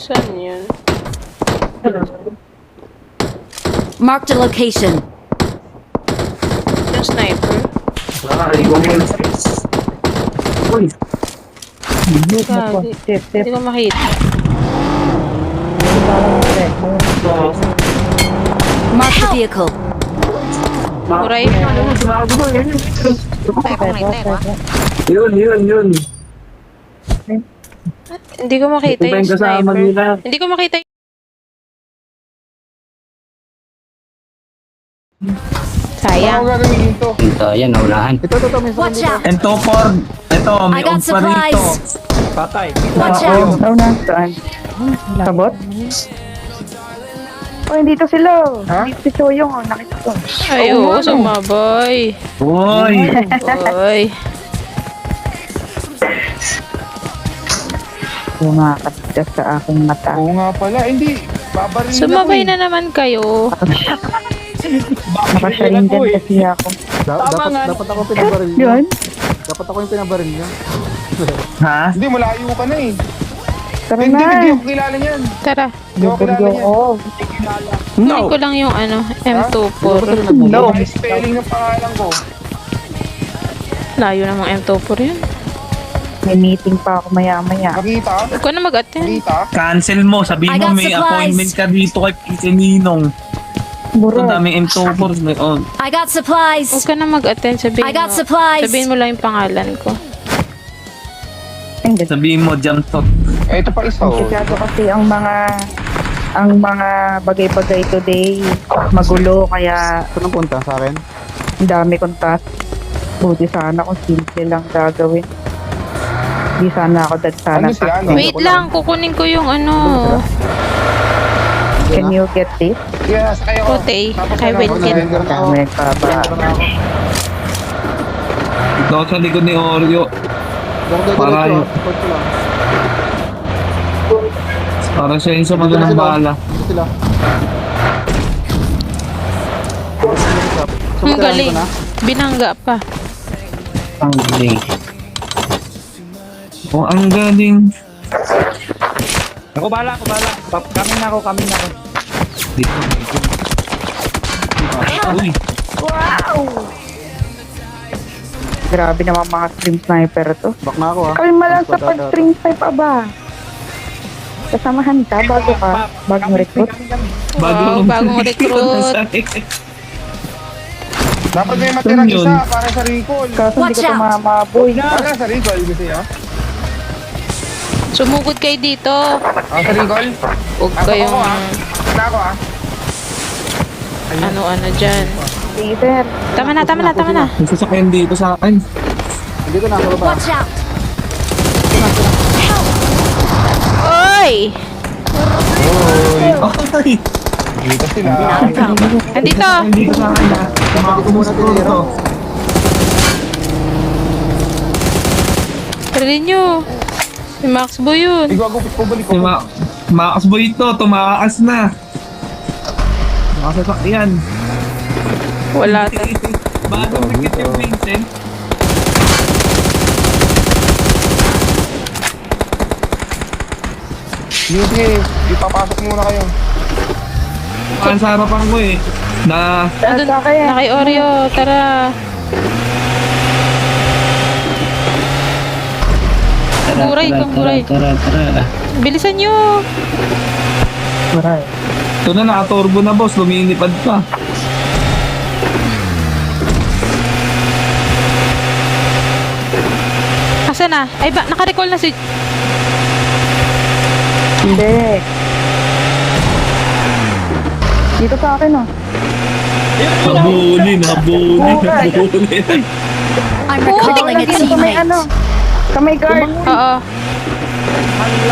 Saan yun? Marked a location. Yung sniper? Gagi. Hindi ko makita. Marked a vehicle. Muray. Yun. Hindi ko makita yung sniper. Hindi ko makita yung... Sayang. Ito, yan, naulahan. Watch out! And to for, ito, may I got og pa rito. supplies. Patay. Watch out! Saan? Sabot? Oh, dito sila. Dito si Choyong, oh. Nakita ko. Ay, oo, sumabay. Uy! Oy. Kumakatas sa aking mata. Oo nga pala, hindi. Babaril Sumabay na naman kayo. Nakasyaring din kasi ako. Dapat ako pinabaril niya. Yun? Dapat ako yung pinabaril niya. Ha? Hindi, malayo ka na eh. Tara Hindi na. ko kilala niyan. Tara. Hindi ko kilala niyan. Oh, Kunin ko lang yung ano, M24. no. Yung spelling ng pangalan ko. Layo namang M24 yun. May meeting pa ako maya-maya. Nakita? Huwag ko na mag-attend. Nakita? Cancel mo, sabihin I mo got may supplies. appointment ka dito kay Ninong. Buro. Ang daming M24 may on. I got supplies. Huwag ka na mag-attend. I got supplies. Sabihin mo lang yung pangalan ko. Hindi. Sabihin mo, jump tot. Eh, ito pa isa oh. Komplikado kasi ang mga bagay-bagay today magulo kaya Saan ang punta sa akin? ang dami kong task. Buti sana kung simple lang gagawin. Di sana ako dadsana Ano sila? Ano? Wait lang, kukunin ko yung ano. Can you get this? Yeah, sakay ako. Puti. Tapos I will get. surrender na ako. Kami nagpapa. Ito sa likod ni Oreo. Para yun. Para siya yung sumalo ng bala. Ang galing. Binangga pa. Ang galing. Oh, ang galing. Ako bala. Kami na ako. Dito. Uy, Grabe naman mga stream sniper to. Back na ako ah. Kalma lang sa pag-stream snipe aba. Kasamahan ka bago ka. Bagong recruit. Wow, bagong recruit. Dapat may matirang Saan yun? isa para sa recall. Kaso hindi Watch ko out. tumamaboy. Para sa recall, gusto niyo? Sumugod kayo dito. Sa recall? Huwag Ako kayong ah. Basta ako ah. ano-ano dyan. Peter. Tama na. may sasakyan dito sa akin. Hindi ko na ako ba? Watch out! Oy! Ay! Dito sila. Andito. Dito sa akin ha. Tumakot mo sa to. Tari nyo. Si Max Boy yun. Igwagupit ko balik ko. Tumakas boy ito, tumakas na. Nakasasakyan. Wala ta. Bagong pikit yung Vincent. Sige, ipapasok muna kayo. Ang sa harapan ko eh. Na Andun, na kay Oreo. Tara. Guray. Tara. Bilisan nyo. ito na naka-turbo na boss, lumilipad pa. Asa na? Ay ba, naka-recall na si... Hindi. Dito sa akin oh. Nabuli. I'm recalling a Dito may teammate. ano. Kamay guard. Oo.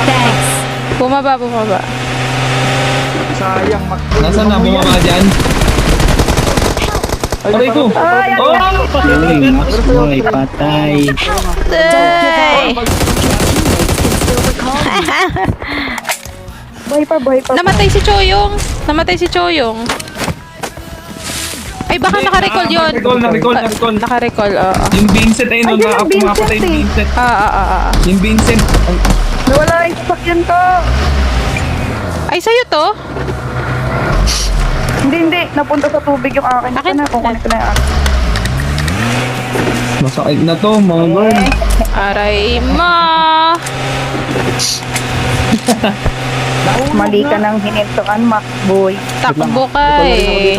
Thanks. Bumaba. Sayang, Nasaan na bumaba dyan? Aray ko! Ay, Oh! Galing, Max Boy. Patay. Day! Buhay pa. Namatay si Choyong. Ay, baka naka-recall yun. Na-recall. Naka-recall, oo. Yung Vincent ay Ay, nun, yun ang nakapatay Vincent yung eh. Vincent. Ah. Yung Vincent. Nawala yung sasakyan ko. Ay, sa'yo to? Hindi. Napunta sa tubig yung akin. Akin? Ito na, kukunin ko na yung akin. Masakit na to, mga girl. Aray mo! Mali ka ng hinintuan, Macboy. Takbo ka eh.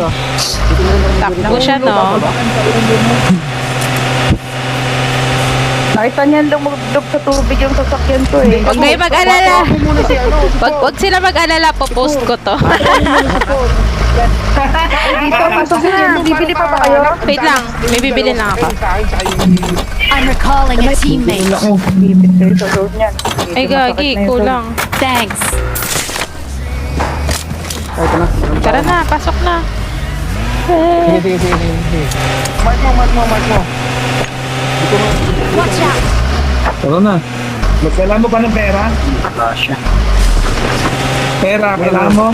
Takbo siya, no? Nakita niyan lumugdog sa tubig yung sasakyan ko eh. Huwag kayo mag-alala. Wag sila mag-alala. Popost ko to. Dito, pasok na. Bibili pa ba kayo? Wait lang. May bibili na ako. I'm recalling a teammate. Bibili kayo sa road niyan. Ay, gagi. Kulang. Thanks. Tara na. Pasok na. Sige. Mark mo. Watch out. Tara na. Kailangan mo ba ng pera? Wala siya. Pera, kailangan mo?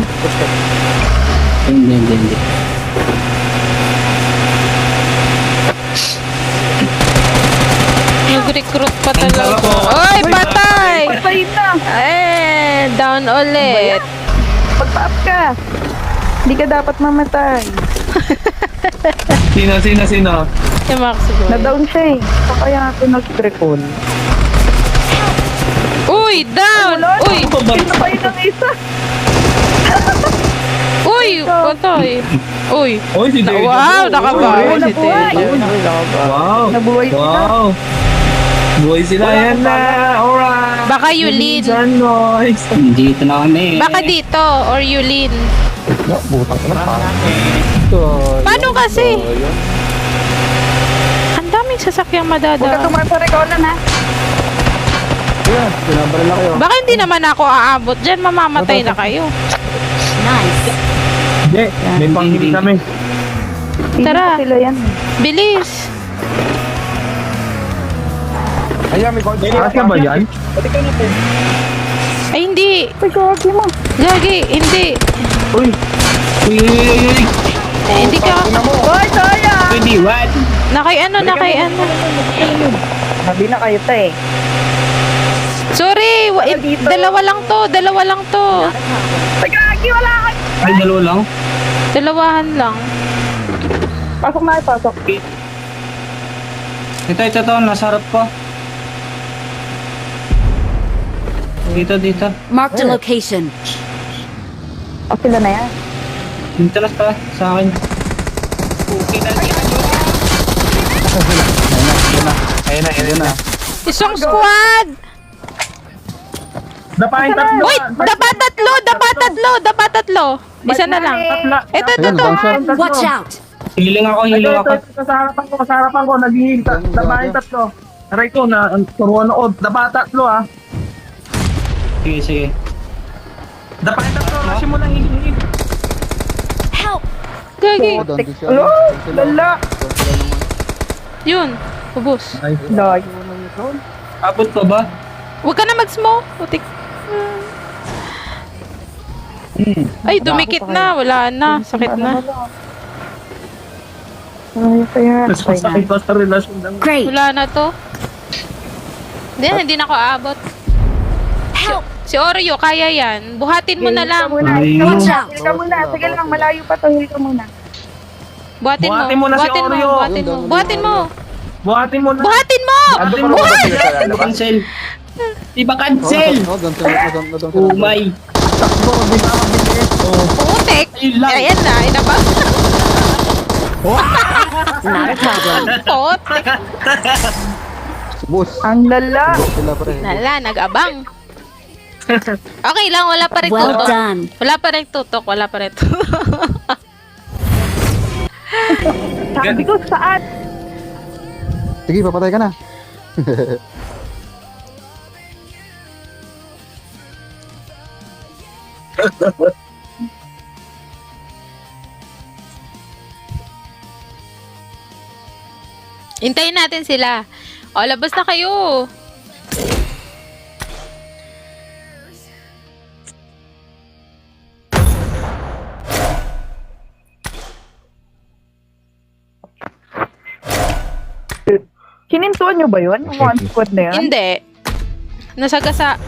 Hindi. Nag-recruit pa talaga. Oy, patay! Patay na. Eh, down ulit. Pag-up ka. Hindi ka dapat mamatay. Sino? Yung Max siguro. Na-down siya eh. So kaya ako nag-recall. Uy, down! Uy! Sino pa yun ang isa? Uy! Patay! Uy! Oy, si Dejo. Wow! Nakabawi si nabuhay. Tejo. Wow. Nabuhay sila. Wow. Buhay sila. Yan na. Alright. Baka Yulin. Sun noise. Dito na kami. Baka dito or Yulin. Butang ka na pa. Paano kasi? Ang daming sasakyang Huwag ka madadaan. tumayo sa recallan ha. Yan, pinabala kayo. Baka hindi naman ako aabot dyan. Mamamatay na kayo. Nice. Hindi. May panghiling kami. Tara. Hindi pa sila yan. Bilis! Ayan, may gold. Taas ka ba yan? Ay, hindi. Ay, gagi mo. Gagi, hindi. Uy. Eh, hindi ka. Hoy, sayang! 21. Nakay ano. Sabi na kayo ta eh. Sorry, dalawa lang to. Ay, gagi, wala ka. Ay, dalawa lang. Dalawahan lang. Pasok na, pasok. Ito, nasa harap ko. Dito. Mark the location. O, sila na yan. Dito lang sa akin. Ayan na. Isang squad! Dapain tatlo. Wait! Dapat tatlo! Isa na lang. Ito. Watch out. Healing ako. Sa harapan ko. Naghihil. Dapain tatlo. Aray ko na. Turuan ako. Dapain tatlo ah. Sige. Dapain tatlo. Rasyon mo lang hihil. Help. Gagi. Alo, lala. Yun. Ubus. Layo. Abot pa ba? Huwag ka na mag-smoke. Putik. Ay, dumikit na. Wala na. Sakit na. Ay, kaya. Mas masakit pa sa relasyon lang. Great. Wala na to. Hindi na ako aabot. Help. Si Oreo, kaya yan. Buhatin mo na lang. Watch out. Hil ka muna. Sige lang, malayo pa to. Hil ka muna. Buhatin Buhatin mo na si Oreo. Buhatin mo. Buhatin mo na. Buhatin mo! Cancel. Diba cancel? Umay. Putik! Ayan na, inabang. Not a problem. Putik. Boss. Ang lala. Sila pa rin. Nala, nag-abang. Okay lang, wala pa rin Well tutok. done. Wala pa rin tutok. Sabi ko, saan? Sige, papatay ka na. Hintayin natin sila. O, labas na kayo. Kinintuan nyo ba yun? Yung one squad na yan? Hindi. Nasagasaan.